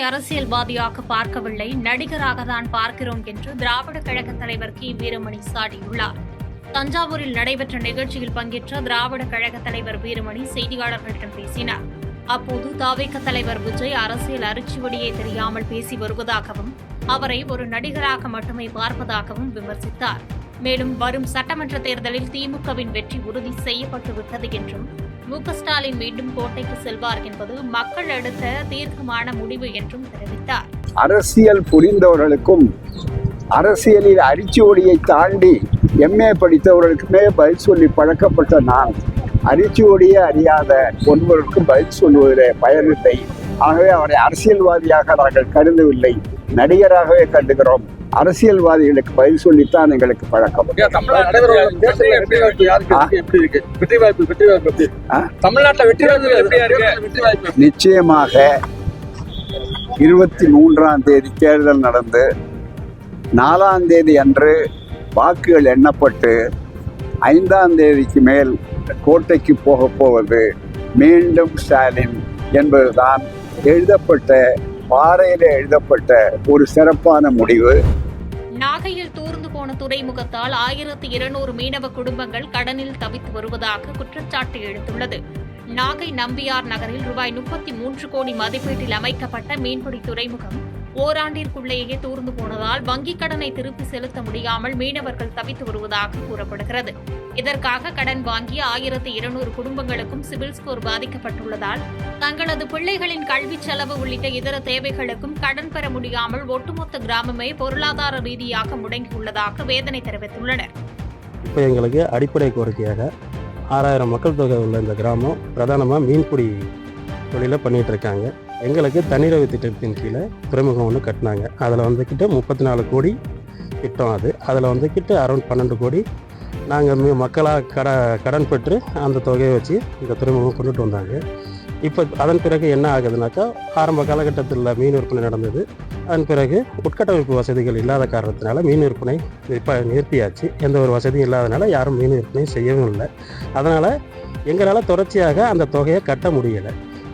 அரசியல்வாதியாக பார்க்கவில்லை, நடிகராக தான் பார்க்கிறோம் என்று திராவிட கழக தலைவர் கி வீரமணி சாடியுள்ளார். தஞ்சாவூரில் நடைபெற்ற நிகழ்ச்சியில் பங்கேற்ற திராவிட கழக தலைவர் வீரமணி செய்தியாளர்களிடம் பேசினார். அப்போது தவிக தலைவர் விஜய் அரசியல் அரிச்சுவடியே தெரியாமல் பேசி வருவதாகவும் அவரை ஒரு நடிகராக மட்டுமே பார்ப்பதாகவும் விமர்சித்தார். மேலும் வரும் சட்டமன்ற தேர்தலில் திமுகவின் வெற்றி உறுதி செய்யப்பட்டு விட்டது என்றும் மு.க.ஸ்டாலின் மீண்டும் கோட்டைக்கு செல்வார் என்பது மக்கள் எடுத்த தீர்க்கமான முடிவு என்றும் தெரிவித்தார். அரசியல் புரிந்தவர்களுக்கும் அரசியலில் அரிச்சுவடியை தாண்டி எம்ஏ படித்தவர்களுக்குமே பதில் சொல்லி பழக்கப்பட்ட நான் அரிச்சுவடியே அறியாத ஒருவருக்கும் பதில் சொல்வதிலே பயனில்லை. ஆகவே அவரை அரசியல்வாதியாக நாங்கள் கருதவில்லை, நடிகராகவே கருதுகிறோம். அரசியல்வாதிகளுக்கு பதில் சொல்லித்தான் எங்களுக்கு பழக்கம். நிச்சயமாக 23ஆம் தேதி தேர்தல் நடந்து 4ஆம் தேதி அன்று வாக்குகள் எண்ணப்பட்டு 5ஆம் தேதிக்கு மேல் கோட்டைக்கு போவது மீண்டும் ஸ்டாலின் என்பதுதான் பாறையில எழுதப்பட்ட ஒரு சிறப்பான முடிவு. நாகையில் தூர்ந்து போன துறைமுகத்தால் 1200 மீனவ குடும்பங்கள் கடனில் தவித்து வருவதாக குற்றச்சாட்டு எழுந்துள்ளது. நாகை நம்பியார் நகரில் ரூபாய் 33 கோடி மதிப்பீட்டில் அமைக்கப்பட்ட மீன்பிடி துறைமுகம் ஓராண்டிற்குள்ளேயே தூர்ந்து போனதால் வங்கிக் கடனை திருப்பி செலுத்த முடியாமல் மீனவர்கள் தவித்து வருவதாக கூறப்படுகிறது. இதற்காக கடன் வாங்கிய 1200 குடும்பங்களுக்கும் சிபில் ஸ்கோர் பாதிக்கப்பட்டுள்ளதால் தங்களது பிள்ளைகளின் கல்வி செலவு உள்ளிட்ட இதர தேவைகளுக்கும் கடன் பெற முடியாமல் ஒட்டுமொத்த கிராமமே பொருளாதார ரீதியாக முடங்கியுள்ளதாக வேதனை தெரிவித்துள்ளனர். இப்போ எங்களுக்கு அடிப்படை கோரிக்கையாக 6000 மக்கள் தொகை உள்ள இந்த கிராமம் பிரதானமாக மீன்பிடி தொழிலை பண்ணிகிட்டு இருக்காங்க. எங்களுக்கு தண்ணீரவை திட்டத்தின் கீழே துறைமுகம் ஒன்று கட்டினாங்க. அதில் வந்துக்கிட்டு 34 கோடி திட்டம். அதில் வந்துக்கிட்டு அரௌண்ட் 12 கோடி நாங்கள் மக்களாக கடன் பெற்று அந்த தொகையை வச்சு இந்த துறைமுகம் கொண்டுட்டு வந்தாங்க. இப்போ அதன் பிறகு என்ன ஆகுதுனாக்கா, ஆரம்ப காலகட்டத்தில் மீன் விற்பனை நடந்தது. அதன் பிறகு உட்கட்டமைப்பு வசதிகள் இல்லாத காரணத்தினால மீன் விற்பனை நிறுத்தியாச்சு. எந்த ஒரு வசதியும் இல்லாதனால யாரும் மீன் விற்பனை செய்யவும் இல்லை. அதனால் எங்களால் தொடர்ச்சியாக அந்த தொகையை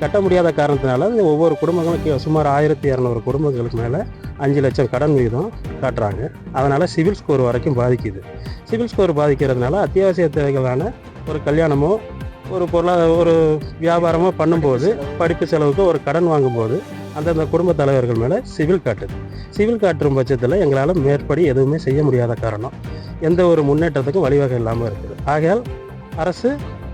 கட்ட முடியாத காரணத்தினால ஒவ்வொரு குடும்பங்களுக்கு சுமார் 1200 குடும்பங்களுக்கு மேலே 5 லட்சம் கடன் விகிதம் காட்டுறாங்க. அதனால் சிவில் ஸ்கோர் வரைக்கும் பாதிக்குது. சிவில் ஸ்கோர் பாதிக்கிறதுனால அத்தியாவசிய தேவைகளான ஒரு கல்யாணமோ ஒரு வியாபாரமோ பண்ணும்போது, படிப்பு செலவுக்கு ஒரு கடன் வாங்கும்போது அந்தந்த குடும்ப தலைவர்கள் மேலே சிவில் காட்டுது. சிவில் காட்டும் பட்சத்தில் எங்களால் மேற்படி எதுவுமே செய்ய முடியாத காரணம் எந்த ஒரு முன்னேற்றத்துக்கும் வழிவகை இல்லாமல் இருக்குது. ஆகையால் அரசு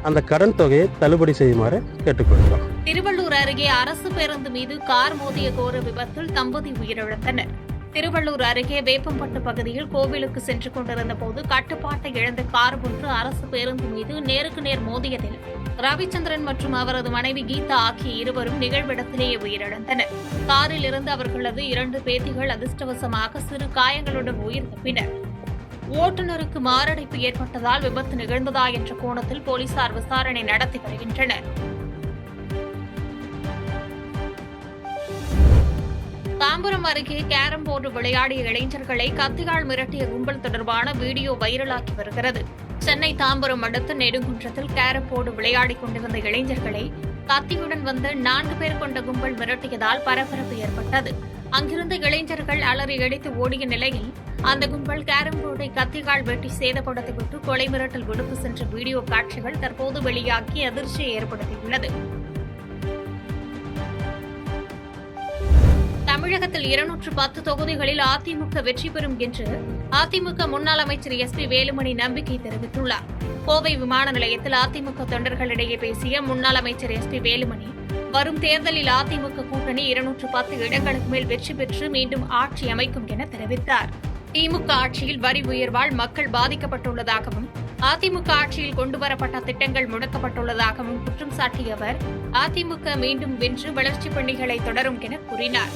அந்த கடன் தொகையை தள்ளுபடி செய்யுமாறு கேட்டுக்கொள்கிறோம். திருவள்ளூர் அருகே அரசு பேருந்து மீது கார் மோதிய கோர விபத்தில் தம்பதி உயிரிழந்தனர். திருவள்ளூர் அருகே வேப்பம்பட்டு பகுதியில் கோவிலுக்கு சென்று கொண்டிருந்த போது கட்டுப்பாட்டை இழந்த கார் ஒன்று அரசு பேருந்து மீது நேருக்கு நேர் மோதியதில் ரவிச்சந்திரன் மற்றும் அவரது மனைவி கீதா ஆகிய இருவரும் நிகழ்விடத்திலேயே உயிரிழந்தனர். காரில் இருந்து அவர்களது 2 பேத்திகள் அதிர்ஷ்டவசமாக சிறு காயங்களுடன் உயிர் தப்பினர். ஓட்டுநருக்கு மாரடைப்பு ஏற்பட்டதால் விபத்து நிகழ்ந்ததா என்ற கோணத்தில் போலீசார் விசாரணை நடத்தி வருகின்றனர். தாம்பரம் அருகே கேரம் போர்டு விளையாடிய இளைஞர்களை கத்தியால் மிரட்டிய கும்பல் தொடர்பான வீடியோ வைரலாகி வருகிறது. சென்னை தாம்பரம் அடுத்த நெடுங்குன்றத்தில் கேரம் போர்டு விளையாடிக் கொண்டிருந்த இளைஞர்களை கத்தியுடன் வந்த 4 பேர் கொண்ட கும்பல் மிரட்டியதால் பரபரப்பு ஏற்பட்டது. அங்கிருந்த இளைஞர்கள் அலறி அடித்து ஓடிய நிலையில் அந்த கும்பல் கேரம் போர்டை கத்தியால் வெட்டி சேதப்படுத்திவிட்டு கொலை மிரட்டல் விடுத்து சென்ற வீடியோ காட்சிகள் தற்போது வெளியாகி அதிர்ச்சியை ஏற்படுத்தியுள்ளது. தமிழகத்தில் 210 தொகுதிகளில் அதிமுக வெற்றி பெறும் என்று அதிமுக முன்னாள் அமைச்சர் எஸ்.பி. வேலுமணி நம்பிக்கை தெரிவித்துள்ளார். கோவை விமான நிலையத்தில் அதிமுக தொண்டர்களிடையே பேசிய முன்னாள் அமைச்சர் எஸ்.பி. வேலுமணி, வரும் தேர்தலில் அதிமுக கூட்டணி 210 இடங்களுக்கு மேல் வெற்றி பெற்று மீண்டும் ஆட்சி அமைக்கும் என தெரிவித்தார். திமுக ஆட்சியில் வரி உயர்வால் மக்கள் பாதிக்கப்பட்டுள்ளதாகவும் அதிமுக ஆட்சியில் கொண்டுவரப்பட்ட திட்டங்கள் முடக்கப்பட்டுள்ளதாகவும் குற்றம் சாட்டிய அவர், அதிமுக மீண்டும் வென்று வளர்ச்சிப் பணிகளை தொடரும் என கூறினார்.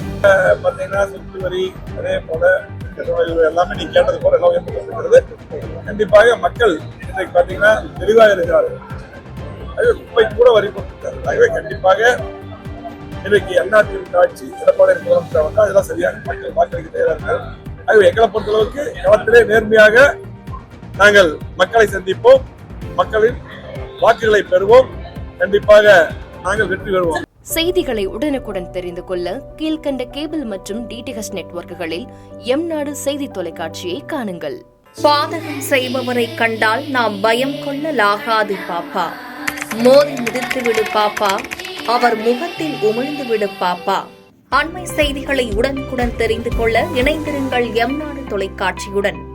எல்லாமே நீ கேட்டது போல கண்டிப்பாக மக்கள் இன்றைக்கு பாத்தீங்கன்னா தெளிவாக இருக்கிறார்கள். குப்பை கூட வரி போட்டிருக்காரு. கண்டிப்பாக இன்றைக்கு அதிமுக ஆட்சி எடப்பாடி இதெல்லாம் சரியாக மக்கள் வாக்களிக்க தயாராக. ஆகவே எங்களை பொறுத்தளவுக்கு களத்திலே நேர்மையாக நாங்கள் மக்களை சந்திப்போம், மக்களின் வாக்குகளை பெறுவோம். கண்டிப்பாக நாங்கள் வெற்றி பெறுவோம். செய்திகளை உடனுக்குடன் தெரிந்து கொள்ள கீழ்க்கண்ட கேபிள் மற்றும் டிடிஎச் நெட்வொர்க்குகளில் எம்நாடு செய்தி தொலைக்காட்சியை காணுங்கள். பாதகம் செய்பவரை கண்டால் நாம் பயம் கொள்ளலாகாது பாப்பா. மோதி மிதித்துவிடு பாப்பா, அவர் முகத்தில் உமிழ்ந்துவிடு பாப்பா. அண்மை செய்திகளை உடனுக்குடன் தெரிந்து கொள்ள இணைந்திருங்கள் எம்நாடு தொலைக்காட்சியுடன்.